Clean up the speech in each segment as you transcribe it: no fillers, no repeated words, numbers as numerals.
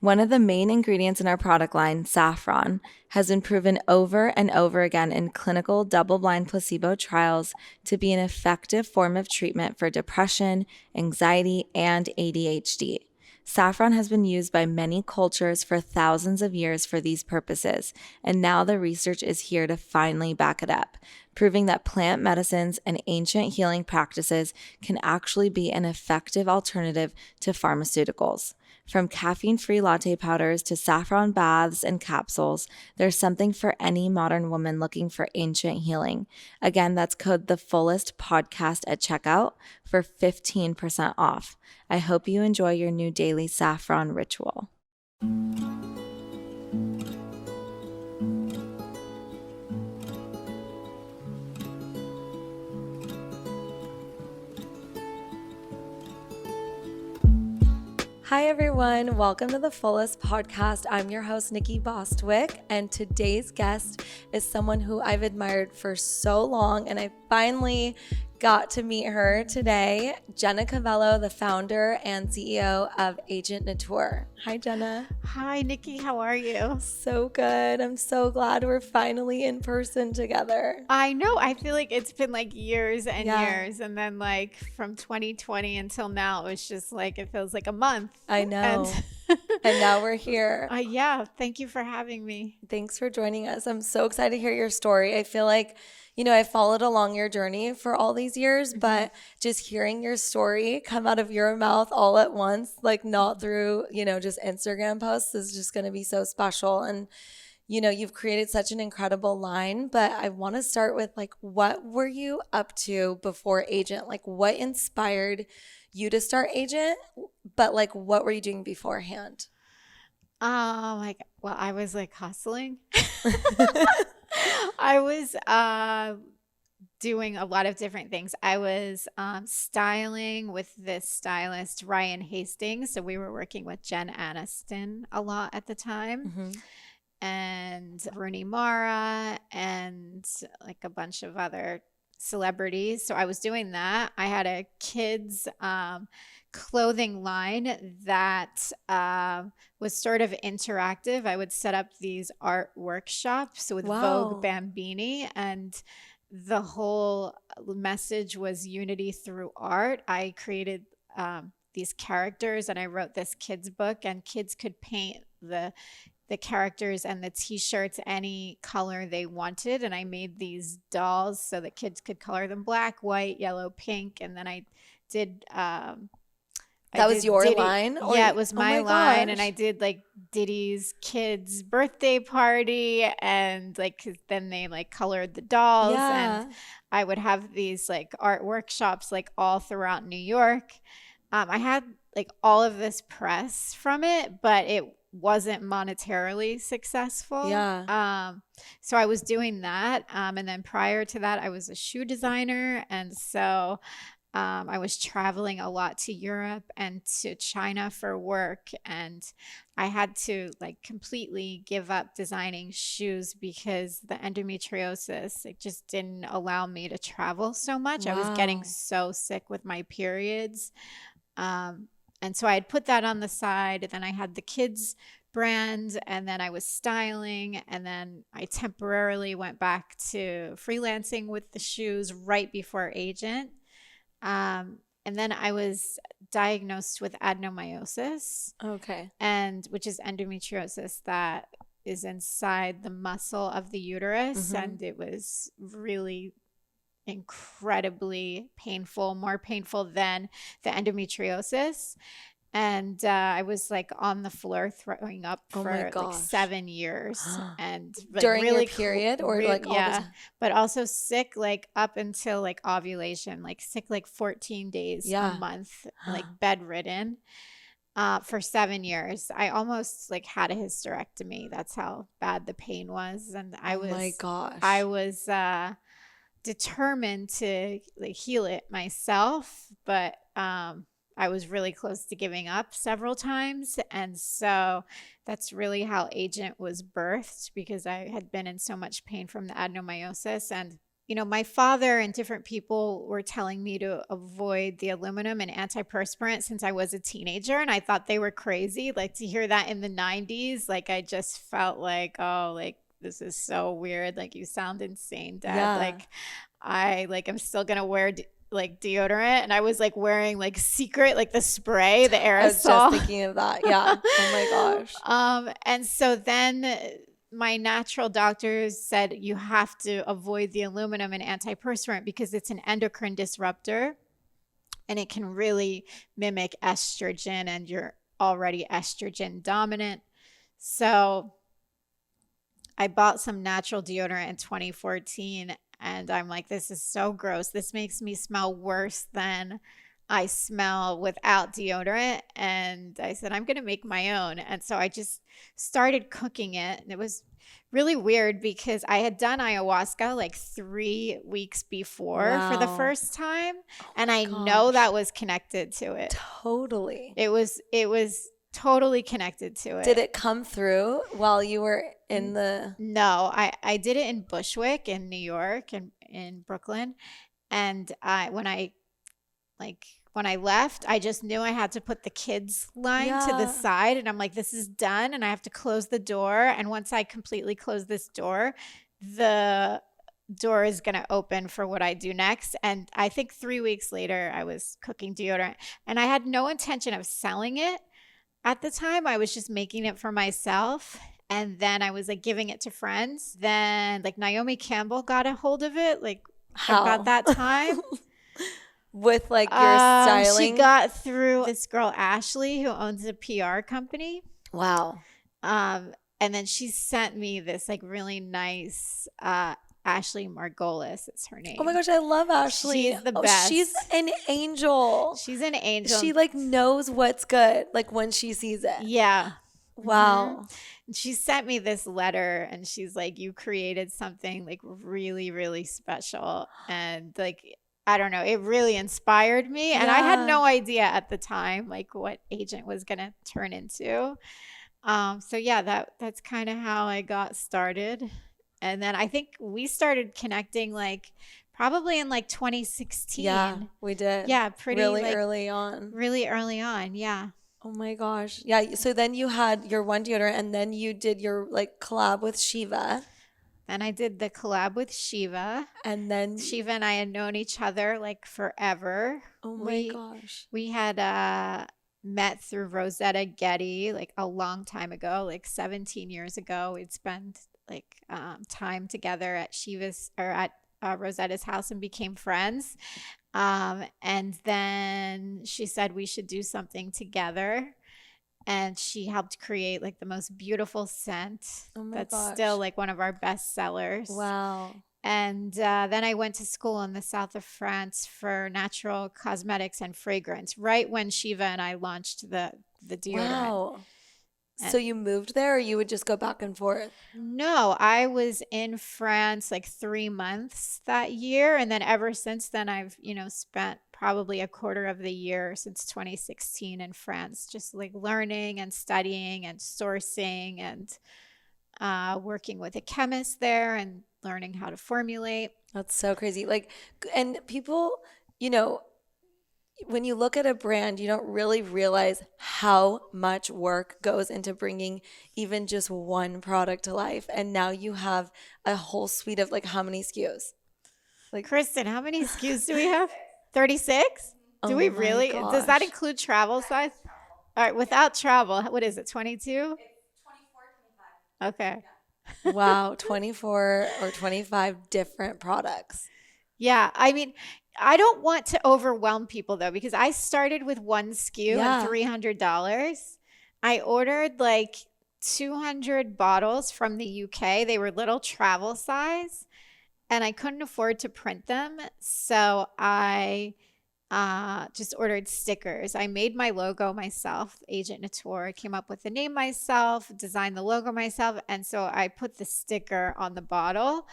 One of the main ingredients in our product line, saffron, has been proven over and over again in clinical double-blind placebo trials to be an effective form of treatment for depression, anxiety, and ADHD. Saffron has been used by many cultures for thousands of years for these purposes, and now the research is here to finally back it up, proving that plant medicines and ancient healing practices can actually be an effective alternative to pharmaceuticals. From caffeine-free latte powders to saffron baths and capsules, there's something for any modern woman looking for ancient healing. Again, that's code TheFullestPodcast at checkout for 15% off. I hope you enjoy your new daily saffron ritual. Hi everyone, welcome to the Fullest Podcast. I'm your host, Nikki Bostwick, and today's guest is someone who I've admired for so long, and I finally got to meet her today, Jena Covello, the founder and CEO of Agent Nateur. Hi, Jena. Hi, Nikki. How are you? So good. I'm so glad we're finally in person together. I know. I feel like it's been like years and years. And then like from 2020 until now, it was just like, it feels like a month. I know. And now we're here. Yeah. Thank you for having me. Thanks for joining us. I'm so excited to hear your story. I feel like, you know, I followed along your journey for all these years, but just hearing your story come out of your mouth all at once, like not through, you know, just Instagram posts is just going to be so special. And, you know, you've created such an incredible line, but I want to start with like, what were you up to before Agent? Like what inspired you to start Agent, but like, what were you doing beforehand? Well, I was like hustling. I was doing a lot of different things. I was styling with this stylist, Ryan Hastings. So we were working with Jen Aniston a lot at the time, and Rooney Mara, and like a bunch of other celebrities. So I was doing that. I had a kids clothing line that was sort of interactive. I would set up these art workshops with Vogue Bambini, and the whole message was unity through art. I created these characters, and I wrote this kids book, and kids could paint the characters and the t-shirts any color they wanted. And I made these dolls so that kids could color them black, white, yellow, pink. And then I did that was your Diddy. Line? Yeah, it was my line. And I did like Diddy's kids' birthday party, and like then they like colored the dolls. And I would have these like art workshops like all throughout New York. I had like all of this press from it, but it wasn't monetarily successful. So I was doing that. And then prior to that, I was a shoe designer. And so I was traveling a lot to Europe and to China for work. And I had to like completely give up designing shoes because the endometriosis, it just didn't allow me to travel so much. I was getting so sick with my periods. And so I had put that on the side. Then I had the kids brand, and then I was styling, and then I temporarily went back to freelancing with the shoes right before Agent. And then I was diagnosed with adenomyosis. And which is endometriosis that is inside the muscle of the uterus. And it was really incredibly painful, more painful than the endometriosis. And I was like on the floor throwing up for like 7 years. And like, during really your period or like all the time? But also sick like up until like ovulation, like sick like 14 days a month, like bedridden for 7 years. I almost like had a hysterectomy. That's how bad the pain was. And I was determined to like heal it myself, but I was really close to giving up several times. And so that's really how Agent was birthed, because I had been in so much pain from the adenomyosis. And my father and different people were telling me to avoid the aluminum and antiperspirant since I was a teenager. And I thought they were crazy. Like to hear that in the 90s, like I just felt like, oh, like this is so weird. Like you sound insane, Dad. Yeah. I'm still going to wear like deodorant. And I was like wearing like Secret, like the spray, the aerosol. I was just thinking of that. Yeah. Oh my gosh. And so then my natural doctors said you have to avoid the aluminum and antiperspirant because it's an endocrine disruptor and it can really mimic estrogen, and you're already estrogen dominant. So I bought some natural deodorant in 2014 and I'm like, this is so gross. This makes me smell worse than I smell without deodorant. And I said, I'm going to make my own. And so I just started cooking it. And it was really weird because I had done ayahuasca like 3 weeks before for the first time. And I know that was connected to it. Totally. It was totally connected to it. Did it come through while you were in the... No, I did it in Bushwick in New York and in Brooklyn. And when I left, I just knew I had to put the kids line to the side. And I'm like, this is done. And I have to close the door. And once I completely close this door, the door is going to open for what I do next. And I think 3 weeks later, I was cooking deodorant. And I had no intention of selling it at the time. I was just making it for myself. And then I was like giving it to friends. Then like Naomi Campbell got a hold of it like about that time. With like your styling? She got through this girl, Ashley, who owns a PR company. Wow. And then she sent me this like really nice Ashley Margolis. It's her name. Oh my gosh, I love Ashley. She's the best. She's an angel. She's an angel. She like knows what's good like when she sees it. Yeah. Wow. Mm-hmm. She sent me this letter and she's like, you created something like really, really special. And like, I don't know, it really inspired me. And I had no idea at the time like what Agent was going to turn into. So yeah, that's kind of how I got started. And then I think we started connecting like probably in like 2016. Yeah, we did. Yeah, pretty really like, early on. Really early on, yeah. Oh my gosh. Yeah, so then you had your one deodorant and then you did your like collab with Shiva. Then I did the collab with Shiva. And then Shiva and I had known each other like forever. Oh my gosh. We had met through Rosetta Giddy like a long time ago, like 17 years ago. We'd spent like time together at Shiva's or at Rosetta's house and became friends. And then she said we should do something together. And she helped create like the most beautiful scent. Oh my that's gosh. Still like one of our best sellers. Wow. And then I went to school in the south of France for natural cosmetics and fragrance, right when Shiva and I launched the deodorant. Wow. So you moved there or you would just go back and forth? No, I was in France like 3 months that year. And then ever since then, I've, spent probably a quarter of the year since 2016 in France, just like learning and studying and sourcing and working with a chemist there and learning how to formulate. That's so crazy. Like, and people, when you look at a brand, you don't really realize how much work goes into bringing even just one product to life. And now you have a whole suite of like how many SKUs? Like Kristen, how many SKUs do we have? 36? Do we really? Gosh. Does that include travel size? All right, without travel, what is it, 22? It's 24, 25. Okay. Yeah. Wow, 24 or 25 different products. Yeah, I mean, I don't want to overwhelm people though, because I started with one SKU and $300. I ordered like 200 bottles from the UK. They were little travel size and I couldn't afford to print them. So I just ordered stickers. I made my logo myself, Agent Nateur. I came up with the name myself, designed the logo myself. And so I put the sticker on the bottle.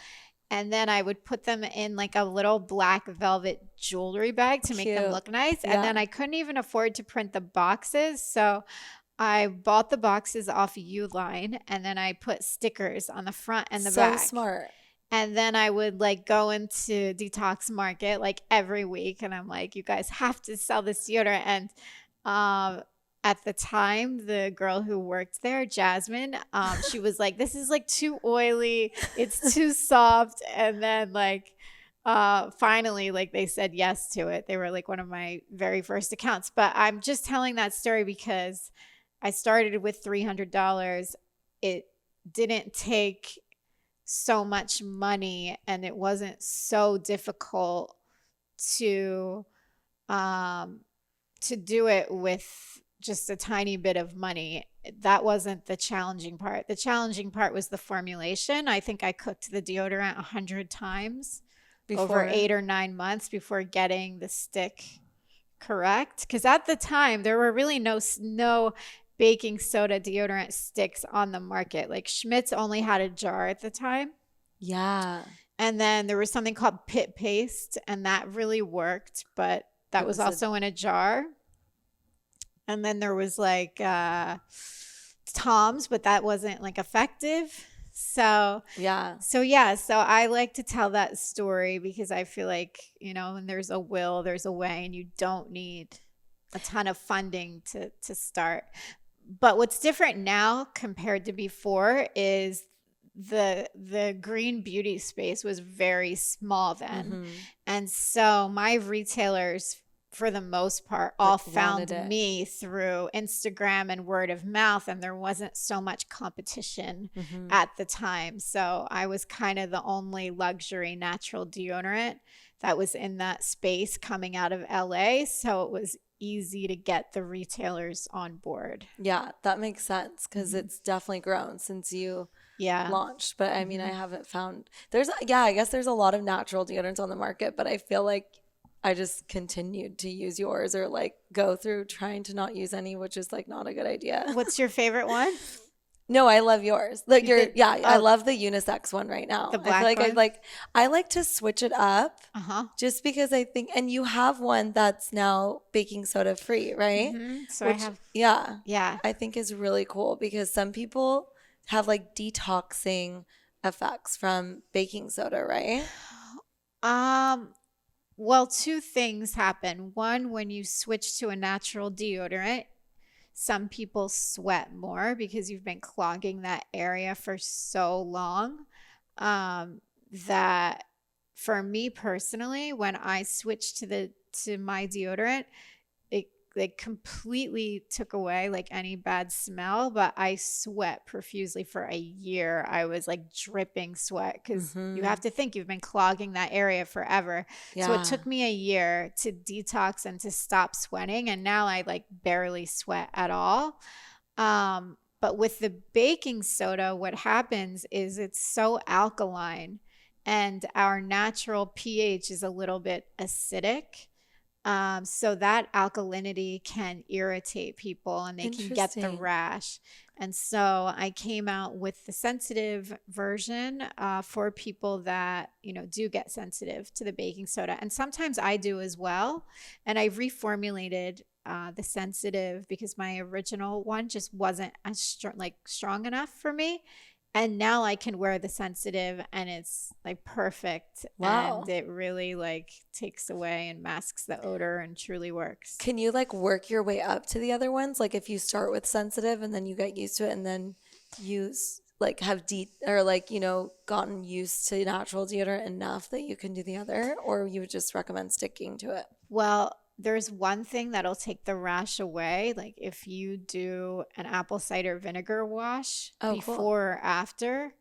And then I would put them in like a little black velvet jewelry bag to make them look nice. And then I couldn't even afford to print the boxes. So I bought the boxes off Uline and then I put stickers on the front and the back. So smart. And then I would like go into Detox Market like every week. And I'm like, you guys have to sell this deodorant. And at the time, the girl who worked there, Jasmine, she was like, this is like too oily. It's too soft. And then like finally, like they said yes to it. They were like one of my very first accounts. But I'm just telling that story because I started with $300. It didn't take so much money and it wasn't so difficult to do it with just a tiny bit of money. That wasn't the challenging part. The challenging part was the formulation. I think I cooked the deodorant 100 times over 8 or 9 months before getting the stick correct. Because at the time there were really no baking soda deodorant sticks on the market. Like Schmidt's only had a jar at the time. Yeah. And then there was something called Pit Paste, and that really worked, but that was also in a jar. And then there was like Tom's, but that wasn't like effective. So I like to tell that story because I feel like, you know, when there's a will, there's a way, and you don't need a ton of funding to start. But what's different now compared to before is the green beauty space was very small then. And so my retailers, for the most part, all found me through Instagram and word of mouth, and there wasn't so much competition at the time. So I was kind of the only luxury natural deodorant that was in that space coming out of LA. So it was easy to get the retailers on board. Yeah, that makes sense because it's definitely grown since you launched. But I mean, I haven't found I guess there's a lot of natural deodorants on the market, but I feel like I just continued to use yours or like go through trying to not use any, which is like not a good idea. What's your favorite one? No, I love yours. Like I love the unisex one right now. The black I feel one? I like to switch it up just because I think, and you have one that's now baking soda free, right? So Which, I have, I think is really cool because some people have like detoxing effects from baking soda, right? Well, two things happen. One, when you switch to a natural deodorant, some people sweat more because you've been clogging that area for so long. That for me personally, when I switched to my deodorant, it like completely took away like any bad smell, but I sweat profusely for a year. I was like dripping sweat because you have to think you've been clogging that area forever. So it took me a year to detox and to stop sweating, and now I like barely sweat at all. But with the baking soda, what happens is it's so alkaline, and our natural pH is a little bit acidic. So that alkalinity can irritate people and they can get the rash. And so I came out with the sensitive version for people that, you know, do get sensitive to the baking soda. And sometimes I do as well. And I reformulated the sensitive because my original one just wasn't as strong enough for me. And now I can wear the sensitive and it's like perfect. Wow. And it really like takes away and masks the odor and truly works. Can you like work your way up to the other ones? Like if you start with sensitive and then you get used to it and then use like have deep or like, you know, gotten used to natural deodorant enough that you can do the other, or you would just recommend sticking to it? Well, there's one thing that'll take the rash away. Like if you do an apple cider vinegar wash before or after,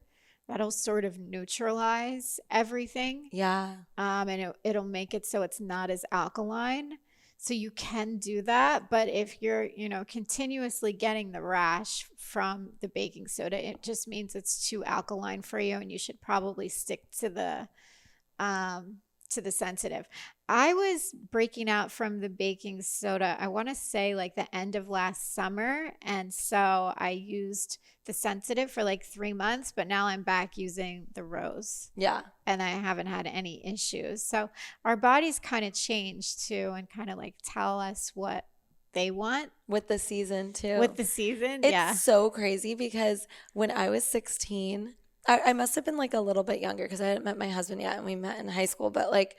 that'll sort of neutralize everything. Yeah. And it'll make it so it's not as alkaline. So you can do that. But if you're, you know, continuously getting the rash from the baking soda, it just means it's too alkaline for you, and you should probably stick to the sensitive. I was breaking out from the baking soda, I want to say like the end of last summer. And so I used the sensitive for like 3 months, but now I'm back using the rose. Yeah. And I haven't had any issues. So our bodies kind of change too and kind of like tell us what they want. With the season too. With the season, it's so crazy because when I was 16, I must have been like a little bit younger because I hadn't met my husband yet and we met in high school. But like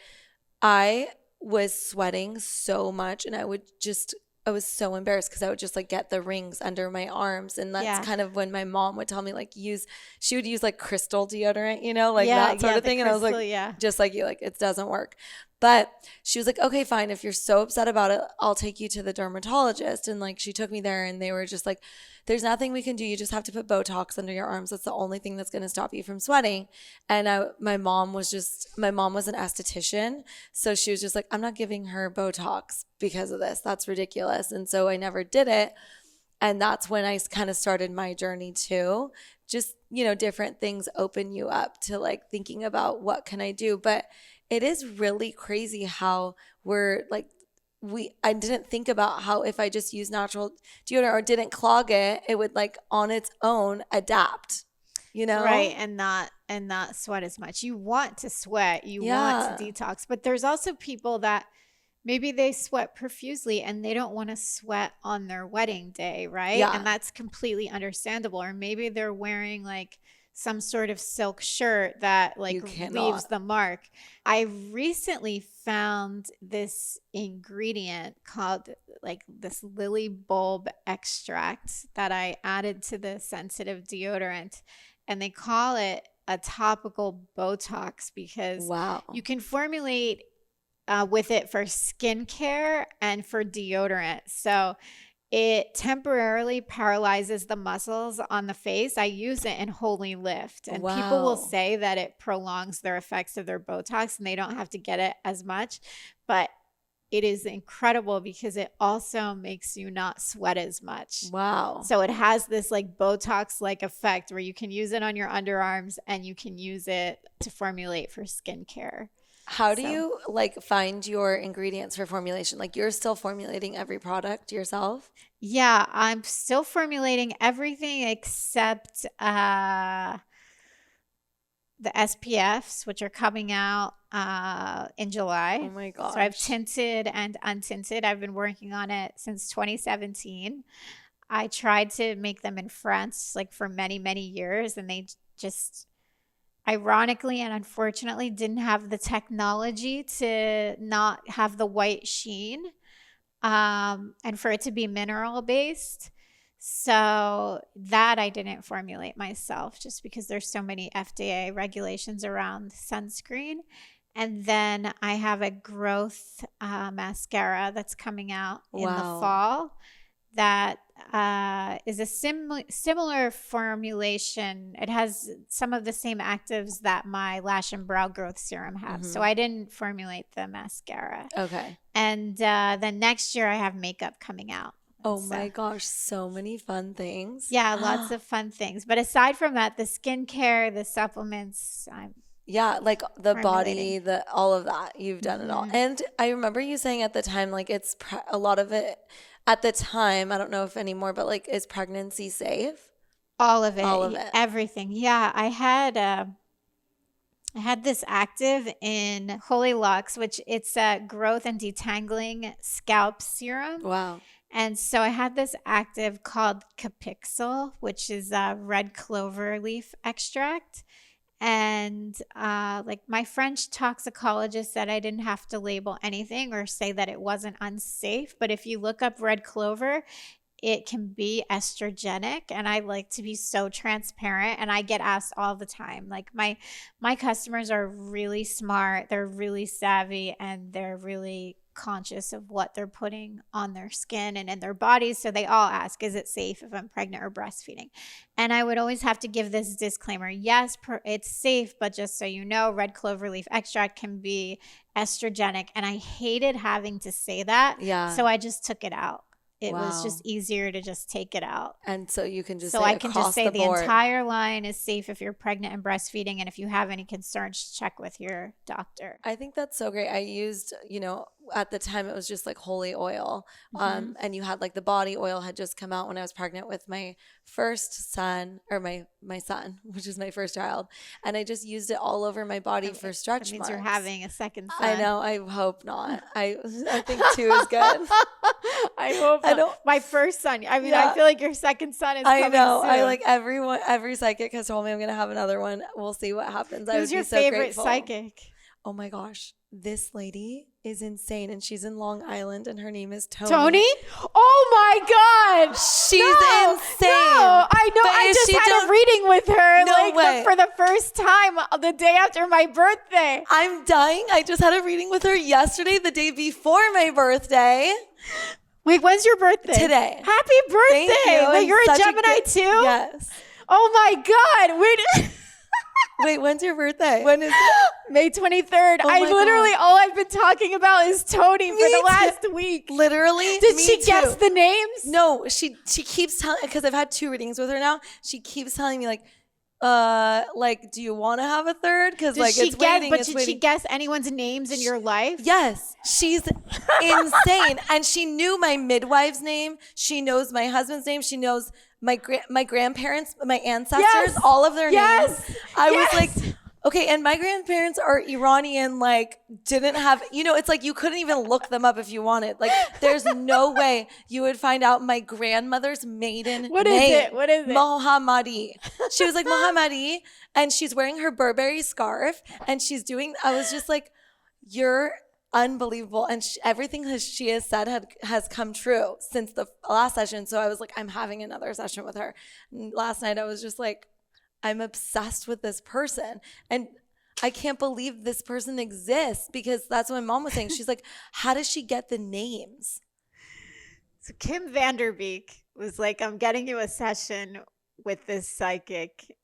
I was sweating so much and I was so embarrassed because I would just like get the rings under my arms. And that's kind of when my mom would tell me like she would use like crystal deodorant, like that sort of thing. And I was like, just like you, like it doesn't work. But she was like, okay, fine. If you're so upset about it, I'll take you to the dermatologist. And like she took me there and they were just like, there's nothing we can do. You just have to put Botox under your arms. That's the only thing that's going to stop you from sweating. And my mom was an esthetician. So she was just like, I'm not giving her Botox because of this. That's ridiculous. And so I never did it. And that's when I kind of started my journey too. Just, different things open you up to like thinking about what can I do. But it is really crazy how we're like, I didn't think about how if I just use natural deodorant or didn't clog it, it would like on its own adapt, Right. And not sweat as much. You want to sweat, you want to detox, but there's also people that maybe they sweat profusely and they don't want to sweat on their wedding day, right? Yeah. And that's completely understandable. Or maybe they're wearing like some sort of silk shirt that like leaves the mark. I recently found this ingredient called like this lily bulb extract that I added to the sensitive deodorant, and they call it a topical Botox because you can formulate with it for skincare and for deodorant. So it temporarily paralyzes the muscles on the face. I use it in Holy Lift. And people will say that it prolongs their effects of their Botox and they don't have to get it as much. But it is incredible because it also makes you not sweat as much. Wow. So it has this like Botox-like effect where you can use it on your underarms and you can use it to formulate for skincare. How do you like find your ingredients for formulation? Like you're still formulating every product yourself? Yeah, I'm still formulating everything except the SPFs, which are coming out in July. Oh my gosh. So I've tinted and untinted. I've been working on it since 2017. I tried to make them in France like for many, many years, and they just ironically and unfortunately didn't have the technology to not have the white sheen and for it to be mineral based. So that I didn't formulate myself just because there's so many FDA regulations around sunscreen. And then I have a growth mascara that's coming out in the fall that is a similar formulation. It has some of the same actives that my lash and brow growth serum have. So I didn't formulate the mascara. Okay. And then next year I have makeup coming out. Oh my gosh, so many fun things. Yeah, lots of fun things. But aside from that, the skincare, the supplements, like the body, all of that, you've done it all. And I remember you saying at the time, like it's a lot of it at the time, I don't know if anymore, but like is pregnancy safe? All of it. Everything. Yeah, I had this active in Holy Luxe, which it's a growth and detangling scalp serum. Wow. And so I had this active called Capixel, which is a red clover leaf extract. And like my French toxicologist said I didn't have to label anything or say that it wasn't unsafe. But if you look up red clover, it can be estrogenic. And I like to be so transparent. And I get asked all the time. Like my customers are really smart. They're really savvy. And they're really conscious of what they're putting on their skin and in their bodies. So they all ask, is it safe if I'm pregnant or breastfeeding? And I would always have to give this disclaimer. Yes, it's safe, but just so you know, red clover leaf extract can be estrogenic. And I hated having to say that. Yeah. So I just took it out. It was just easier to just take it out. And so you can just say I can just say the entire line is safe if you're pregnant and breastfeeding. And if you have any concerns, check with your doctor. I think that's so great. I used, at the time it was just like holy oil. And you had like the body oil had just come out when I was pregnant with my first son, or my son, which is my first child. And I just used it all over my body for stretch That means marks. you're having a second son. I know. I hope not. I think 2 is good. I hope not. My first son. I mean, I feel like your second son is coming soon. I like every psychic has told me I'm going to have another one. We'll see what happens. Who's your favorite psychic? Oh my gosh. This lady is insane, and she's in Long Island, and her name is Tony. Tony? Oh my God. She's insane. No, I know. I just had a reading with her for the first time the day after my birthday. I'm dying. I just had a reading with her yesterday, the day before my birthday. Wait, when's your birthday? Today. Happy birthday. Thank you. Wait, you're a Gemini too? Yes. Oh my God. Wait, when's your birthday? When is it? May 23rd. All I've been talking about is Tony for the last week. Literally. Did she guess the names? No, she keeps telling, because I've had 2 readings with her now. She keeps telling me like, do you want to have a third? Because like it's waiting. But did she guess anyone's names in your life? Yes, she's insane, and she knew my midwife's name. She knows my husband's name. She knows my grandparents, my ancestors, all of their names. I was like, okay, and my grandparents are Iranian, like didn't have, it's like you couldn't even look them up if you wanted. Like there's no way you would find out my grandmother's maiden name. What is it? Mohammadi. She was like Mohammadi, and she's wearing her Burberry scarf, and I was just like, you're unbelievable. And everything she has said has come true since the last session. So I was like, I'm having another session with her. And last night I was just like, I'm obsessed with this person, and I can't believe this person exists, because that's what my mom was saying. She's like, how does she get the names? So Kim Vanderbeek was like, I'm getting you a session with this psychic.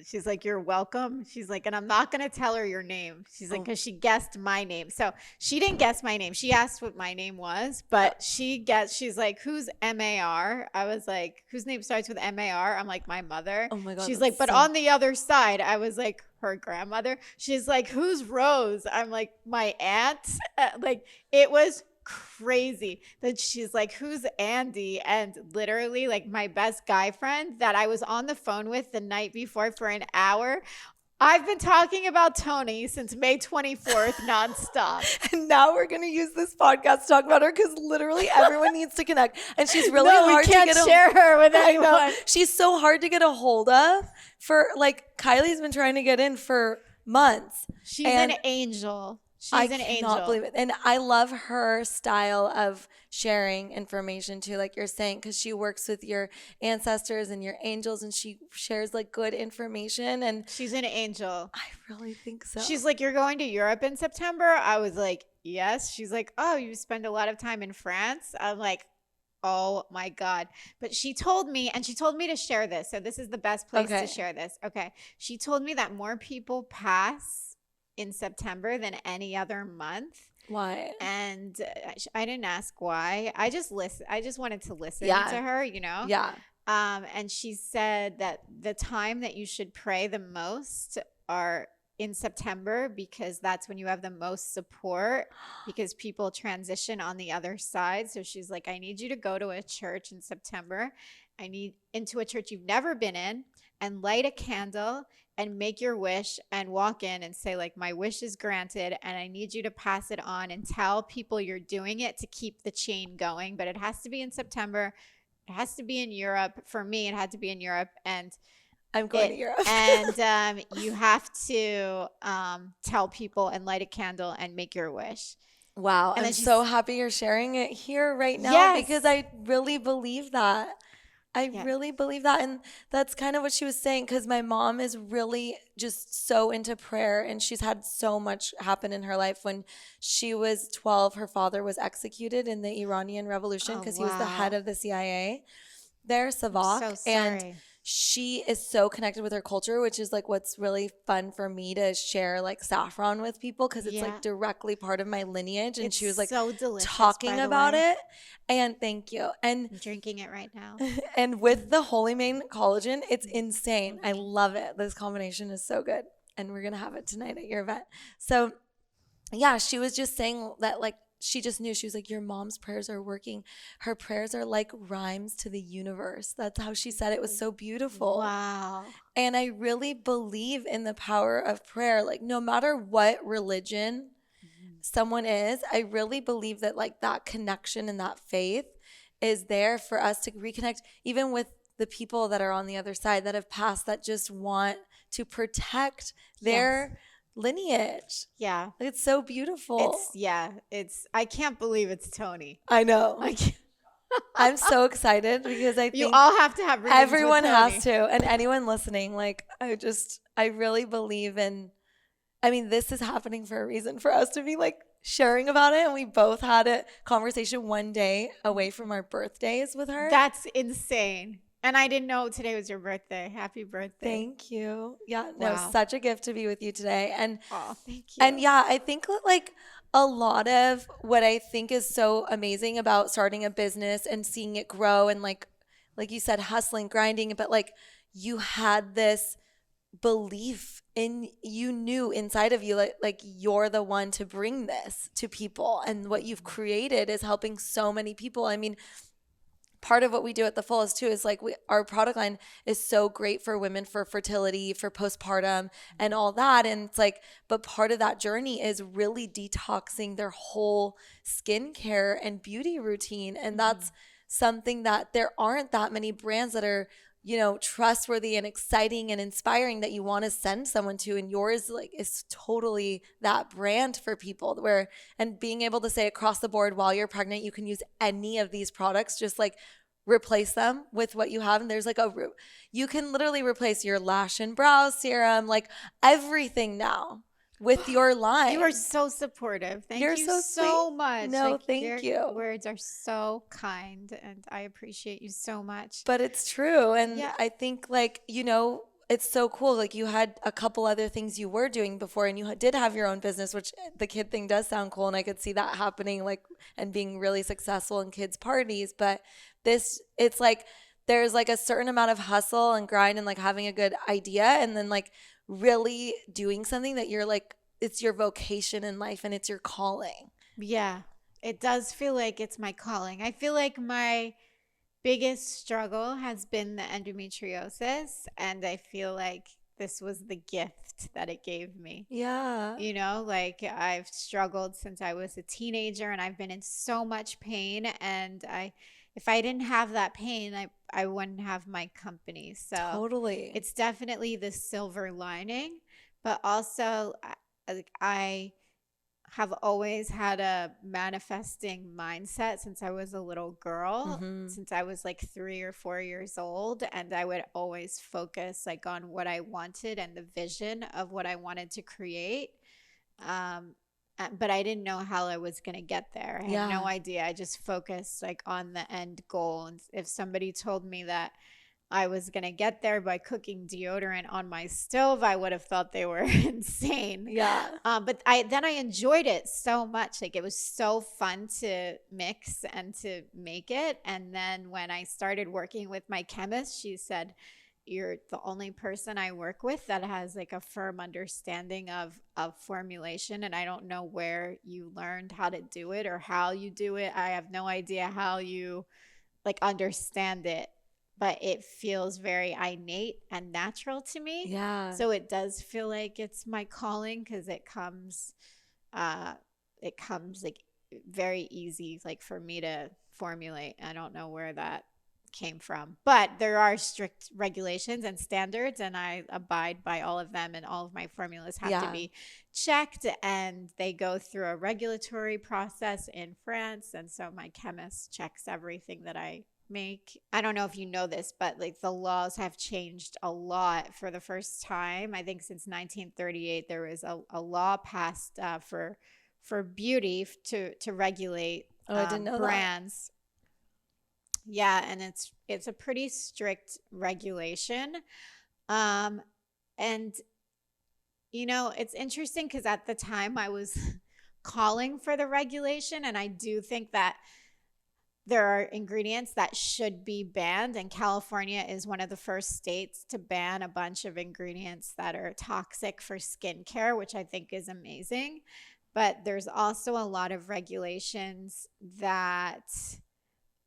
She's like, you're welcome. She's like, and I'm not going to tell her your name. She's like, because she guessed my name. So she didn't guess my name. She asked what my name was, but she's like, who's MAR? I was like, whose name starts with MAR? I'm like, my mother. Oh my God. She's like, but on the other side, I was like, her grandmother. She's like, who's Rose? I'm like, my aunt. Like it was crazy. That she's like, who's Andy? And literally like my best guy friend that I was on the phone with the night before for an hour. I've been talking about Tony since May 24th nonstop. And now we're going to use this podcast to talk about her, because literally everyone needs to connect. And she's really hard to get we can't share her with anyone. I know. She's so hard to get a hold of. For like, Kylie's been trying to get in for months. She's an angel. She's an angel. I cannot believe it. And I love her style of sharing information too, like you're saying, because she works with your ancestors and your angels, and she shares like good information. And she's an angel. I really think so. She's like, you're going to Europe in September? I was like, yes. She's like, oh, you spend a lot of time in France? I'm like, oh my God. But she told me to share this. So this is the best place to share this. Okay. She told me that more people pass in September than any other month. Why? And I didn't ask why. I just wanted to listen to her, Yeah. And she said that the time that you should pray the most are in September, because that's when you have the most support, because people transition on the other side. So she's like, I need you to go to a church in September. Into a church you've never been in, and light a candle and make your wish and walk in and say like, my wish is granted, and I need you to pass it on and tell people you're doing it to keep the chain going. But it has to be in September. It has to be in Europe. For me, it had to be in Europe. And I'm going to Europe. And you have to tell people and light a candle and make your wish. Wow. And I'm so happy you're sharing it here right now, because I really believe that. I really believe that. And that's kind of what she was saying, because my mom is really just so into prayer, and she's had so much happen in her life. When she was 12, her father was executed in the Iranian Revolution, because he was the head of the CIA there, Savak. I'm so sorry. And she is so connected with her culture, which is like what's really fun for me to share like saffron with people, because it's like directly part of my lineage. And she was like so delicious, talking about it. And thank you. And I'm drinking it right now. And with the Holy Mane collagen, it's insane. I love it. This combination is so good. And we're going to have it tonight at your event. So yeah, she was just saying that like she just knew. She was like, your mom's prayers are working. Her prayers are like rhymes to the universe. That's how she said it. It was so beautiful. Wow. And I really believe in the power of prayer. Like, no matter what religion someone is, I really believe that like that connection and that faith is there for us to reconnect, even with the people that are on the other side that have passed, that just want to protect their lineage. Yeah. It's so beautiful. I can't believe it's Tony. I know. I'm so excited because I think you all have to have readings everyone with Tony. has to, and anyone listening, like I really believe in, I mean, this is happening for a reason, for us to be like sharing about it. And we both had a conversation one day away from our birthdays with her. That's insane. And I didn't know today was your birthday. Happy birthday. Thank you. Yeah, no, Wow. such a gift to be with you today. And thank you. And yeah, I think like a lot of what I think is so amazing about starting a business and seeing it grow, and like you said, hustling, grinding, but like you had this belief in, you knew inside of you like you're the one to bring this to people, and what you've created is helping so many people. I mean, part of what we do at The Fullest too is like our product line is so great for women, for fertility, for postpartum and all that. And it's like, but part of that journey is really detoxing their whole skincare and beauty routine. And that's something that there aren't that many brands that are, you know, trustworthy and exciting and inspiring that you want to send someone to. And yours like is totally that brand for people, where, and being able to say across the board while you're pregnant, you can use any of these products, just like replace them with what you have. And there's like you can literally replace your lash and brow serum, like everything now with your line. You are so supportive. Thank you so much. No, thank you. Your words are so kind, and I appreciate you so much. But it's true. And I think like, you know, it's so cool. Like you had a couple other things you were doing before, and you did have your own business, which the kid thing does sound cool. And I could see that happening, like, and being really successful in kids' parties. But it's like, there's like a certain amount of hustle and grind and like having a good idea, and then like really doing something that you're like, it's your vocation in life and it's your calling. Yeah, it does feel like it's my calling. I feel like my biggest struggle has been the endometriosis, and I feel like this was the gift that it gave me. Yeah. You know, like I've struggled since I was a teenager, and I've been in so much pain, and if I didn't have that pain, I wouldn't have my company. So totally, it's definitely the silver lining, but also I have always had a manifesting mindset since I was a little girl, since I was like 3 or 4 years old. And I would always focus like on what I wanted and the vision of what I wanted to create. But I didn't know how I was going to get there. I had no idea. I just focused like on the end goal. And if somebody told me that I was going to get there by cooking deodorant on my stove, I would have thought they were insane. Yeah. But then I enjoyed it so much. Like it was so fun to mix and to make it. And then when I started working with my chemist, she said, you're the only person I work with that has like a firm understanding of formulation. And I don't know where you learned how to do it or how you do it. I have no idea how you like understand it, but it feels very innate and natural to me. Yeah. So it does feel like it's my calling, because it comes like very easy, like for me to formulate. I don't know where that came from, but there are strict regulations and standards, and I abide by all of them, and all of my formulas have to be checked, and they go through a regulatory process in France. And so my chemist checks everything that I make. I don't know if you know this, but like the laws have changed a lot. For the first time, I think since 1938, there was a law passed for beauty to regulate I didn't know brands. Yeah, and it's a pretty strict regulation. And you know, it's interesting because at the time I was calling for the regulation, and I do think that there are ingredients that should be banned, and California is one of the first states to ban a bunch of ingredients that are toxic for skincare, which I think is amazing. But there's also a lot of regulations that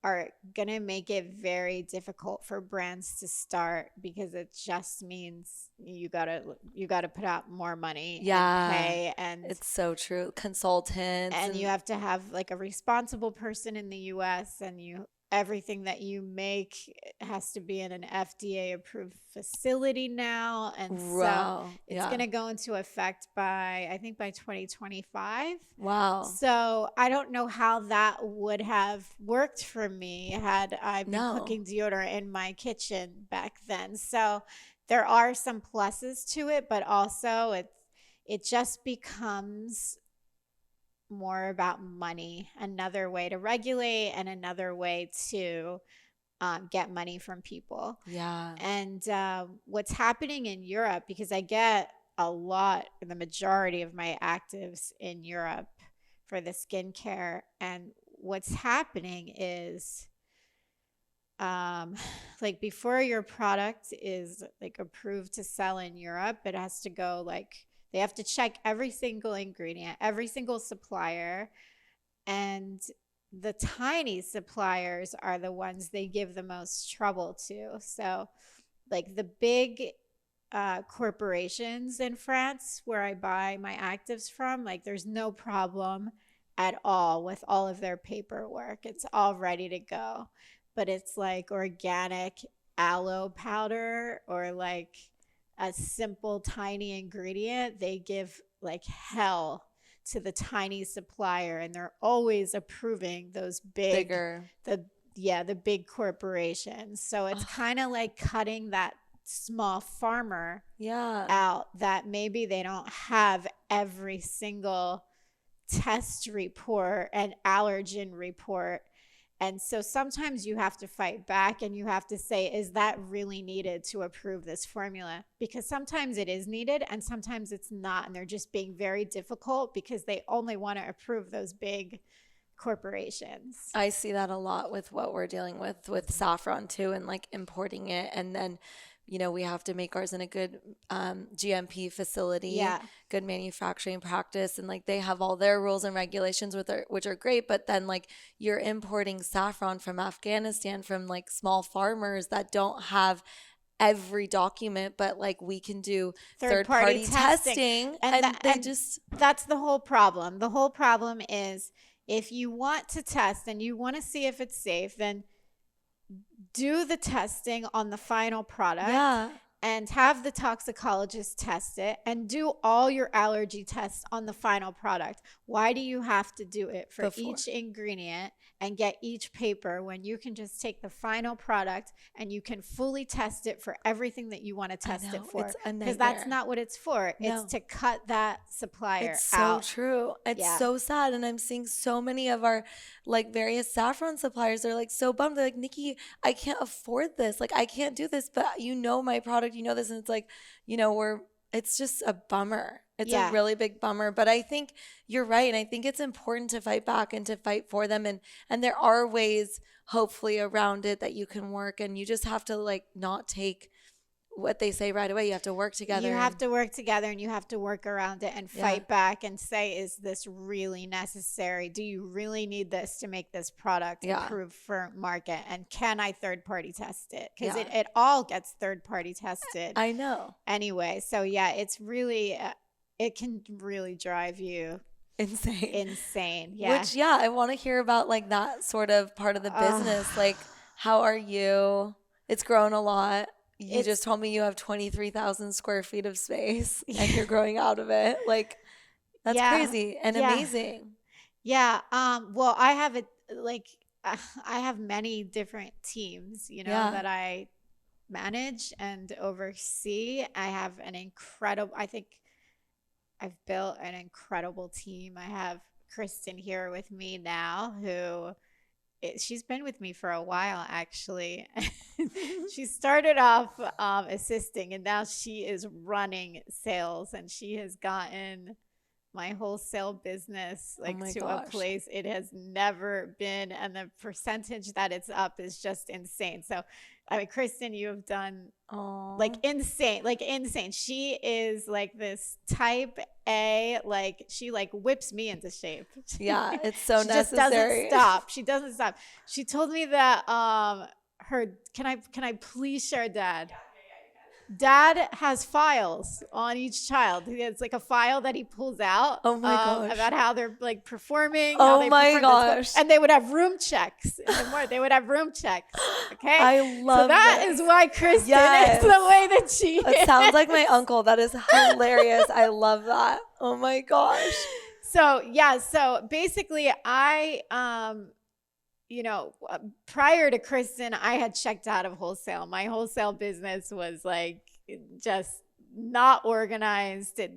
are going to make it very difficult for brands to start, because it just means you got to put out more money and pay, and it's so true. Consultants, and you have to have like a responsible person in the US, and everything that you make has to be in an FDA approved facility now. And so it's going to go into effect I think by 2025. Wow. So I don't know how that would have worked for me had I been cooking deodorant in my kitchen back then. So there are some pluses to it, but also it just becomes more about money, another way to regulate and another way to get money from people. Yeah. And what's happening in Europe, because I get the majority of my actives in Europe for the skincare, and what's happening is like before your product is like approved to sell in Europe, it has to go like, they have to check every single ingredient, every single supplier. And the tiny suppliers are the ones they give the most trouble to. So like the big corporations in France where I buy my actives from, like there's no problem at all with all of their paperwork. It's all ready to go. But it's like organic aloe powder or like a simple tiny ingredient, they give like hell to the tiny supplier, and they're always approving those bigger the big corporations. So it's kind of like cutting that small farmer out that maybe they don't have every single test report and allergen report. And so sometimes you have to fight back and you have to say, is that really needed to approve this formula? Because sometimes it is needed and sometimes it's not. And they're just being very difficult because they only want to approve those big corporations. I see that a lot with what we're dealing with saffron too, and like importing it. And then, you know, we have to make ours in a good GMP facility, good manufacturing practice. And like they have all their rules and regulations which are great. But then like you're importing saffron from Afghanistan from like small farmers that don't have every document, but like we can do third party testing. And that's the whole problem. The whole problem is if you want to test and you want to see if it's safe, then do the testing on the final product and have the toxicologist test it and do all your allergy tests on the final product. Why do you have to do it for each ingredient and get each paper when you can just take the final product and you can fully test it for everything that you want to test it for? Because that's not what it's for. It's to cut that supplier out. It's so true. It's so sad. And I'm seeing so many of our like various saffron suppliers are like so bummed. They're like, Nikki, I can't afford this. Like I can't do this, but you know my product, you know this. And it's like, you know, it's just a bummer. It's a really big bummer. But I think you're right. And I think it's important to fight back and to fight for them. And there are ways, hopefully, around it that you can work. And you just have to like not take what they say right away. You have to work together. You have to work together and you have to work around it and fight back and say, is this really necessary? Do you really need this to make this product approved for market? And can I third party test it? Because it all gets third party tested. I know. Anyway, so it's really, it can really drive you insane. Yeah. Which, I want to hear about like that sort of part of the business. Like, how are you? It's grown a lot. You just told me you have 23,000 square feet of space and you're growing out of it. Like, that's crazy and amazing. Yeah. Well, I have I have many different teams, you know, that I manage and oversee. I have I think I've built an incredible team. I have Kristen here with me now she's been with me for a while, actually. She started off assisting, and now she is running sales, and she has gotten my wholesale business a place it has never been, and the percentage that it's up is just insane. So I mean, Kristen, you have done like insane. She is like this type A, like she like whips me into shape. Yeah, it's so she necessary. Just doesn't stop. She doesn't stop. She told me that can I please share Dad? Dad has files on each child. It's like a file that he pulls out about how they're like performing. Oh my gosh. And they would have room checks. They would have room checks. Okay. I love that. So that is why Kristen is the way that she is. It sounds like my uncle. That is hilarious. I love that. Oh my gosh. So yeah. So basically I, prior to Kristen, I had checked out of wholesale. My wholesale business was like just not organized. It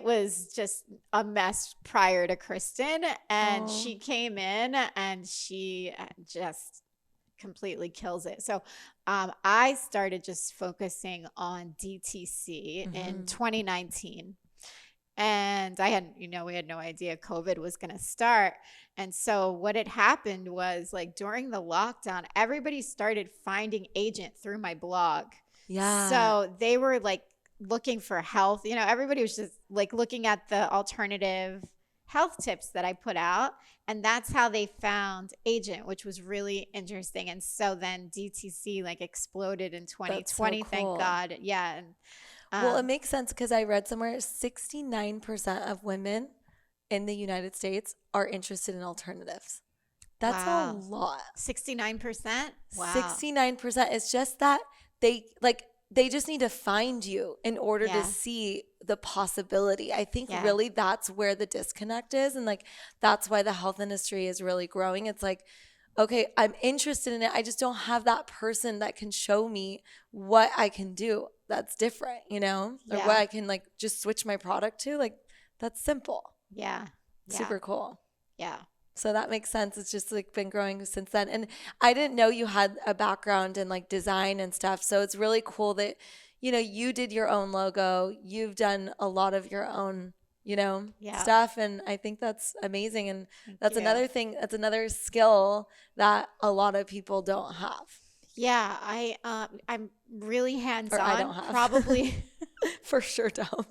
was just a mess prior to Kristen. And she came in and she just completely kills it. So I started just focusing on DTC in 2019. And we had no idea COVID was going to start. And so what had happened was like during the lockdown, everybody started finding Agent through my blog. Yeah. So they were like looking for health. Everybody was just like looking at the alternative health tips that I put out. And that's how they found Agent, which was really interesting. And so then DTC like exploded in 2020. That's so cool. Thank God. Yeah. And, well, it makes sense because I read somewhere 69% of women in the United States are interested in alternatives. That's a lot. 69%? Wow. 69%. It's just that they just need to find you in order to see the possibility. I think really that's where the disconnect is. And like, that's why the health industry is really growing. It's like, okay, I'm interested in it. I just don't have that person that can show me what I can do that's different, or what I can like just switch my product to. Like, that's simple. Yeah. Super cool. Yeah. So that makes sense. It's just like been growing since then. And I didn't know you had a background in like design and stuff. So it's really cool that, you did your own logo. You've done a lot of your own, stuff. And I think that's amazing. And that's another thing. That's another skill that a lot of people don't have. Yeah. I'm really hands-on. Or I don't have. Probably. For sure don't.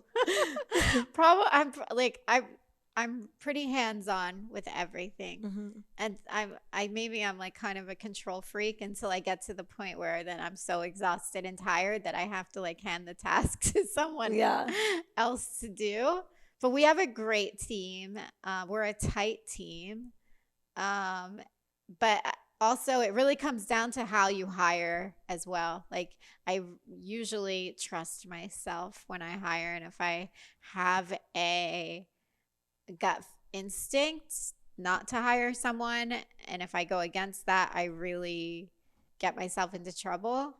I'm pretty hands-on with everything. Mm-hmm. And I'm like kind of a control freak until I get to the point where then I'm so exhausted and tired that I have to like hand the task to someone else to do. But we have a great team. We're a tight team. But also it really comes down to how you hire as well. Like I usually trust myself when I hire. And if I have a gut instinct not to hire someone, and if I go against that, I really get myself into trouble.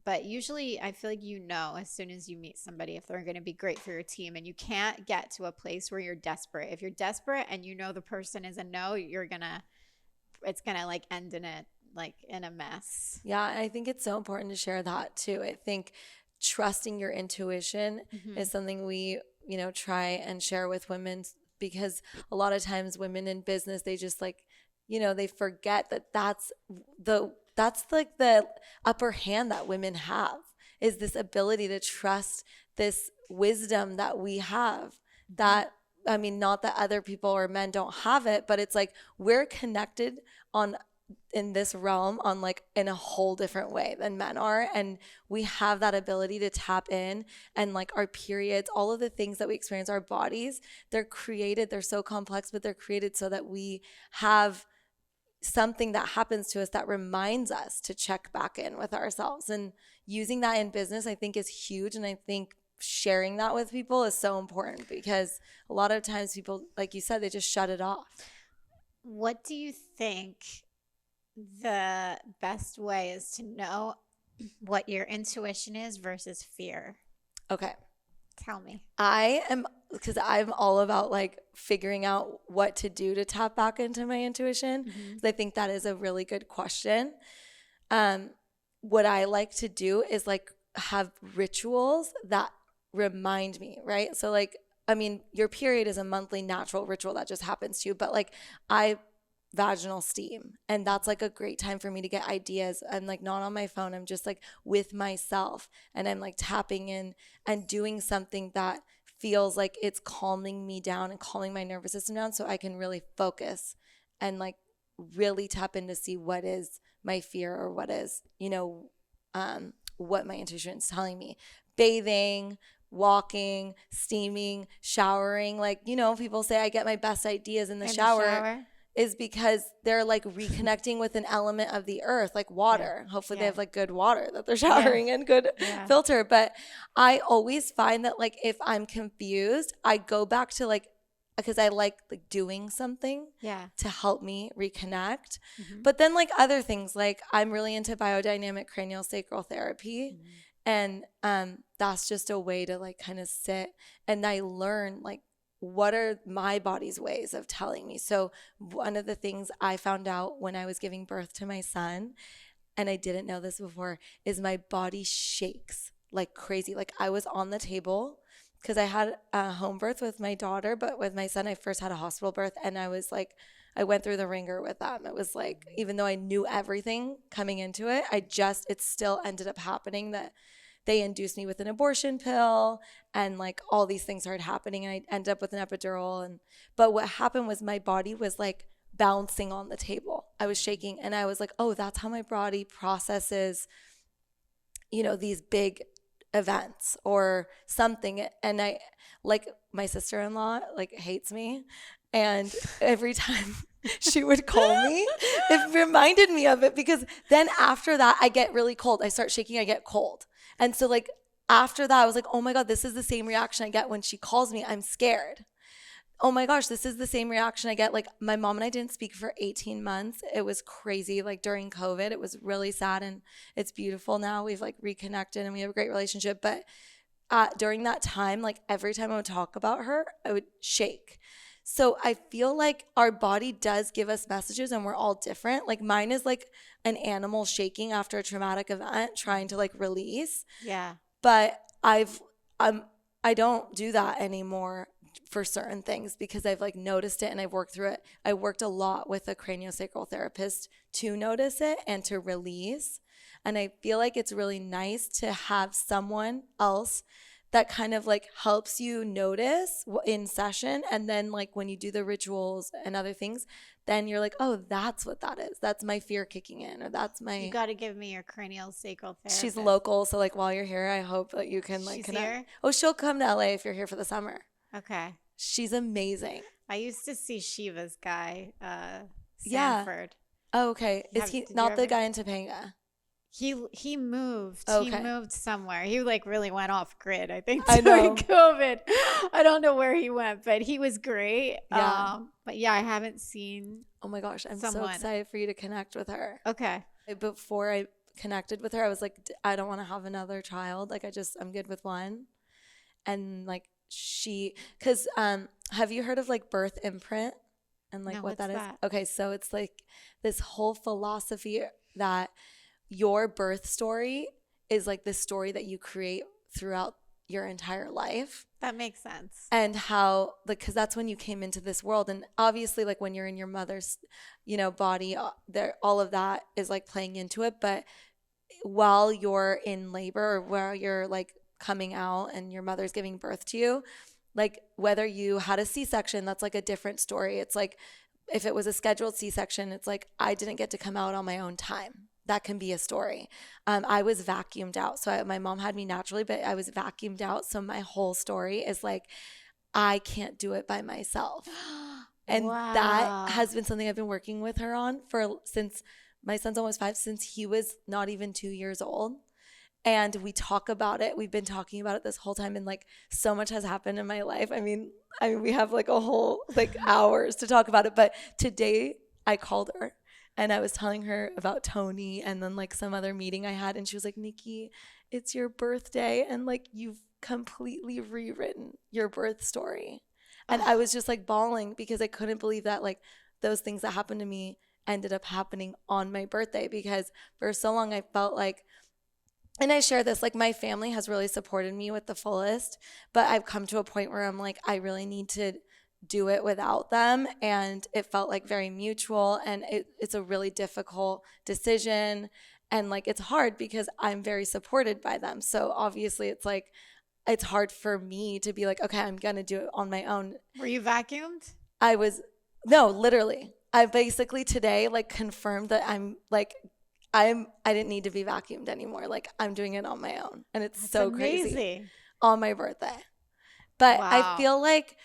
But usually I feel like as soon as you meet somebody if they're going to be great for your team, and you can't get to a place where you're desperate. If you're desperate and the person is a no, it's gonna like end in a mess. Yeah, I think it's so important to share that too. I think trusting your intuition is something we try and share with women, because a lot of times women in business, they just like, they forget that that's like the upper hand that women have, is this ability to trust this wisdom that we have that, I mean, not that other people or men don't have it, but it's like we're connected in this realm on like in a whole different way than men are. And we have that ability to tap in, and like our periods, all of the things that we experience, our bodies, they're so complex, but they're created so that we have something that happens to us that reminds us to check back in with ourselves. And using that in business, I think, is huge. And I think sharing that with people is so important, because a lot of times people, like you said, they just shut it off. What do you think the best way is to know what your intuition is versus fear? Okay. Tell me. Because I'm all about like figuring out what to do to tap back into my intuition. Mm-hmm. I think that is a really good question. What I like to do is like have rituals that remind me, right? So like, I mean, your period is a monthly natural ritual that just happens to you, but like I vaginal steam, and that's like a great time for me to get ideas. I'm like not on my phone, I'm just like with myself, and I'm like tapping in and doing something that feels like it's calming me down and calming my nervous system down, so I can really focus and like really tap in to see what is my fear, or what is, what my intuition is telling me. Bathing, walking, steaming, showering, like, people say I get my best ideas in the shower. Is because they're like reconnecting with an element of the earth, like water. Hopefully they have like good water that they're showering in, good filter. But I always find that like if I'm confused, I go back to like, because I like doing something to help me reconnect. But then like other things, like I'm really into biodynamic cranial sacral therapy. And that's just a way to like kind of sit, and I learn like what are my body's ways of telling me. So one of the things I found out when I was giving birth to my son, and I didn't know this before, is my body shakes like crazy. Like I was on the table because I had a home birth with my daughter, but with my son, I first had a hospital birth, and I was like, I went through the ringer with them. It was like, even though I knew everything coming into it, it still ended up happening that they induced me with an abortion pill, and like all these things started happening, and I ended up with an epidural. But what happened was my body was like bouncing on the table. I was shaking, and I was like, oh, that's how my body processes, these big events or something. And I, like, my sister-in-law like hates me, and every time she would call me, it reminded me of it, because then after that I get really cold. I start shaking, I get cold. And so like after that I was like, oh my God, this is the same reaction I get when she calls me. I'm scared. Oh my gosh, this is the same reaction I get. Like my mom and I didn't speak for 18 months. It was crazy. Like during COVID, it was really sad, and it's beautiful now. We've like reconnected and we have a great relationship. But during that time, like every time I would talk about her, I would shake. So I feel like our body does give us messages, and we're all different. Like mine is like an animal shaking after a traumatic event, trying to like release. Yeah. But I don't do that anymore for certain things, because I've like noticed it and I've worked through it. I worked a lot with a craniosacral therapist to notice it and to release. And I feel like it's really nice to have someone else that kind of like helps you notice in session. And then like when you do the rituals and other things, then you're like, oh, that's what that is. That's my fear kicking in, or that's my... You got to give me your cranial sacral therapist. She's local. So like while you're here, I hope that you can like She's connect. Here? Oh, she'll come to LA if you're here for the summer. Okay. She's amazing. I used to see Shiva's guy, Sanford. Oh, okay. Is he not the guy in Topanga? He moved. Okay. He moved somewhere. He like really went off grid, I think, I during know. COVID. I don't know where he went, but he was great. Yeah. But yeah, I haven't seen. Oh my gosh, I'm someone. so excited for you to connect with her. Okay. Before I connected with her, I was like, I don't want to have another child. Like I'm good with one. And like because have you heard of like birth imprint and like No, what that is? that? Okay, so it's like this whole philosophy that your birth story is like the story that you create throughout your entire life. That makes sense. And how, like, because that's when you came into this world. And obviously, like, when you're in your mother's, body, there, all of that is like playing into it. But while you're in labor, or while you're like coming out and your mother's giving birth to you, like whether you had a C-section, that's like a different story. It's like if it was a scheduled C-section, it's like I didn't get to come out on my own time. That can be a story. I was vacuumed out. So my mom had me naturally, but I was vacuumed out. So my whole story is like, I can't do it by myself. And that has been something I've been working with her on since my son's almost 5, since he was not even 2 years old. And we talk about it. We've been talking about it this whole time. And like so much has happened in my life. I mean, we have like a whole like hours to talk about it. But today I called her. And I was telling her about Tony and then like some other meeting I had. And she was like, Nikki, it's your birthday. And like, you've completely rewritten your birth story. And I was just like bawling because I couldn't believe that like those things that happened to me ended up happening on my birthday, because for so long I felt like, and I share this, like my family has really supported me with the fullest, but I've come to a point where I'm like, I really need to do it without them, and it felt like very mutual, and it's a really difficult decision, and like it's hard because I'm very supported by them. So obviously it's like it's hard for me to be like, okay, I'm gonna do it on my own. Were you vacuumed? No, literally. I basically today like confirmed that I didn't need to be vacuumed anymore. Like I'm doing it on my own, and it's That's so amazing. crazy on my birthday. But Wow. I feel like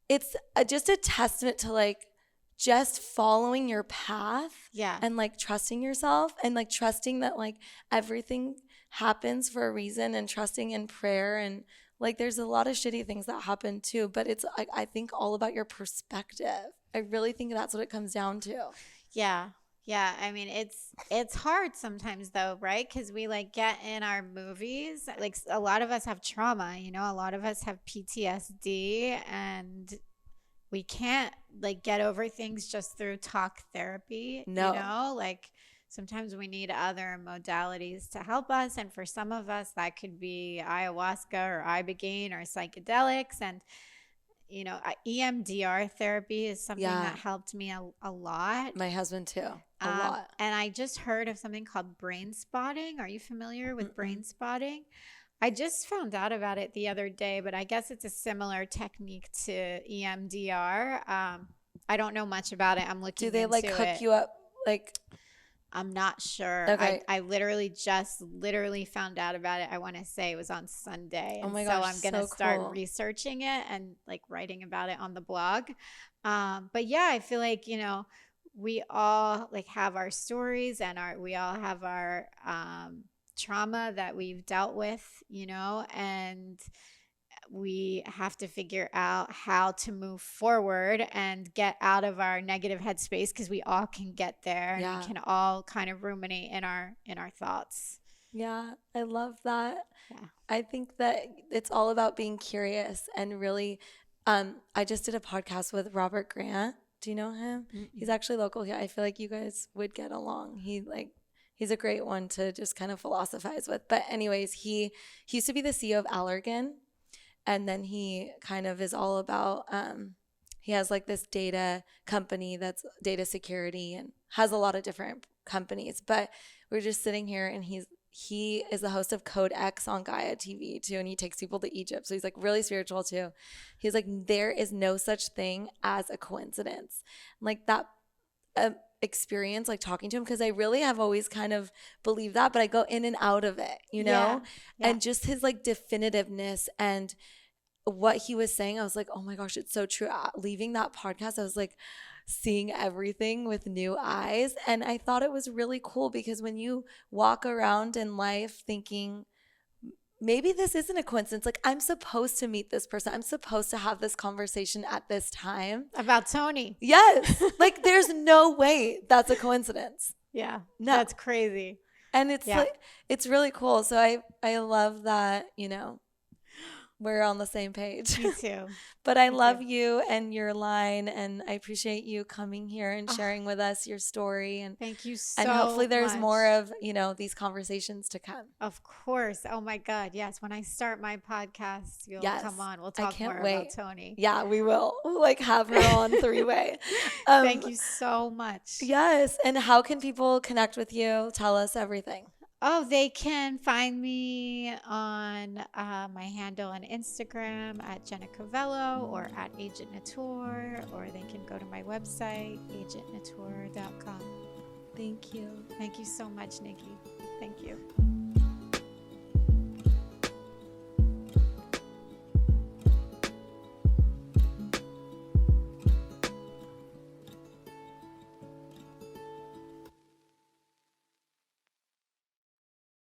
it's just a testament to like just following your path, and like trusting yourself, and like trusting that like everything happens for a reason, and trusting in prayer, and like there's a lot of shitty things that happen too, but it's I think all about your perspective. I really think that's what it comes down to. Yeah. Yeah. I mean, it's hard sometimes though, right? Because we like get in our movies. Like a lot of us have trauma, you know, a lot of us have PTSD, and we can't like get over things just through talk therapy. No. You know, like sometimes we need other modalities to help us. And for some of us, that could be ayahuasca or ibogaine or psychedelics. And you know, EMDR therapy is something that helped me a lot. My husband too, a lot. And I just heard of something called brain spotting. Are you familiar with brain spotting? I just found out about it the other day, but I guess it's a similar technique to EMDR. I don't know much about it. I'm looking into it. Do they like hook you up like? I'm not sure. Okay. I literally found out about it. I want to say it was on Sunday. And oh my so gosh, I'm going to start cool. researching it and like writing about it on the blog. But yeah, I feel like, you know, we all like have our stories, and we all have our trauma that we've dealt with, you know, and we have to figure out how to move forward and get out of our negative headspace, because we all can get there, and we can all kind of ruminate in our thoughts. Yeah, I love that. Yeah. I think that it's all about being curious, and really I just did a podcast with Robert Grant. Do you know him? Mm-mm. He's actually local here. I feel like you guys would get along. He's a great one to just kind of philosophize with. But anyways, he used to be the CEO of Allergan. And then he kind of is all about, he has like this data company that's data security, and has a lot of different companies. But we're just sitting here, and he is the host of Code X on Gaia TV too. And he takes people to Egypt. So he's like really spiritual too. He's like, there is no such thing as a coincidence. Like that experience, like talking to him, because I really have always kind of believed that, but I go in and out of it, you know? Yeah. And just his like definitiveness and what he was saying, I was like, oh my gosh, it's so true. Leaving that podcast, I was like seeing everything with new eyes. And I thought it was really cool, because when you walk around in life thinking, maybe this isn't a coincidence. Like, I'm supposed to meet this person. I'm supposed to have this conversation at this time. About Tony. Yes. Like, there's no way that's a coincidence. Yeah. No. That's crazy. And it's like, it's really cool. So I love that, you know, we're on the same page. Me too. But I love you and your line, and I appreciate you coming here and sharing with us your story. And thank you so much. And hopefully there's more of, you know, these conversations to come. Of course. Oh my God. Yes. When I start my podcast, you'll come on. We'll talk more about Tony. Yeah, we will. We'll like have her on 3-way. Thank you so much. Yes. And how can people connect with you? Tell us everything. Oh, they can find me on my handle on Instagram at Jena Covello, or at Agent Nateur, or they can go to my website, agentnateur.com. Thank you. Thank you so much, Nikki. Thank you.